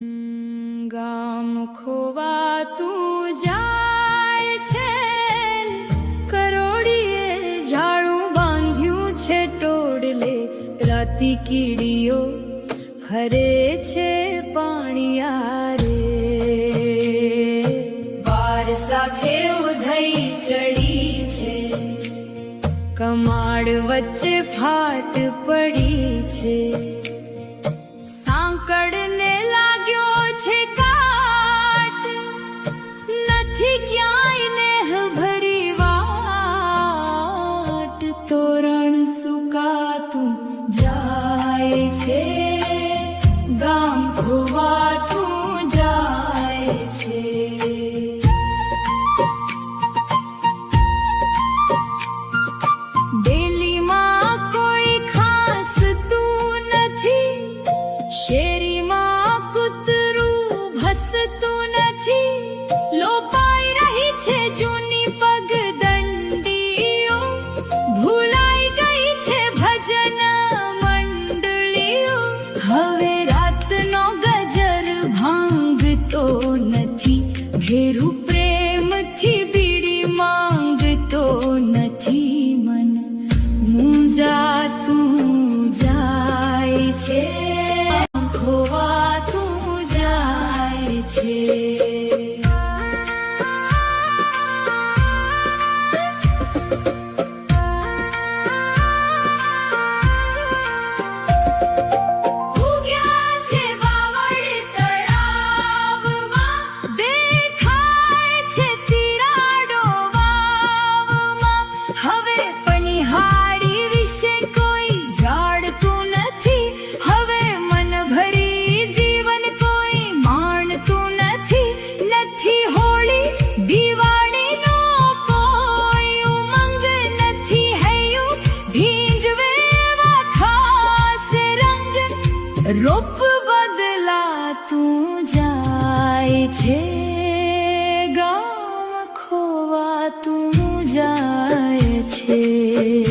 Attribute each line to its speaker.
Speaker 1: ગામ ખોવાતું જાય છે, કરોડીએ ઝાડું બાંધ્યું છે ટોડલે, રાતી કીડીઓ ફરે છે પાણીયારે, બાર સાથે ઉધઈ ચડી છે, કમાડ વચ્ચે ફાટ પડી છે, સાંકળને લાગ્યો છે કાટ, નથી ક્યાંય નેહ ભરી વાટ, તોરણ સુકાતું જાય છે, ગામ ખોવાતું જાય છે। ડેલીમાં કોઈ ખાસ તું નથી, શેરીમાં કૂતરું ભસતું નથી, લોપાઈ રહી છે જૂની પગદંડીઓ, ભૂલાઈ ગઈ છે ભજન મંડળીઓ, હવે રાતનો ગજર ભાંગતો નથી, ઘેરું પ્રેમથી બીડી માંગતો નથી, મન મૂંઝાતું જાય છે, ખોવાતું જાય છે। રૂપ બદલાતું જાય છે, ગામ ખોવાતું જાય છે।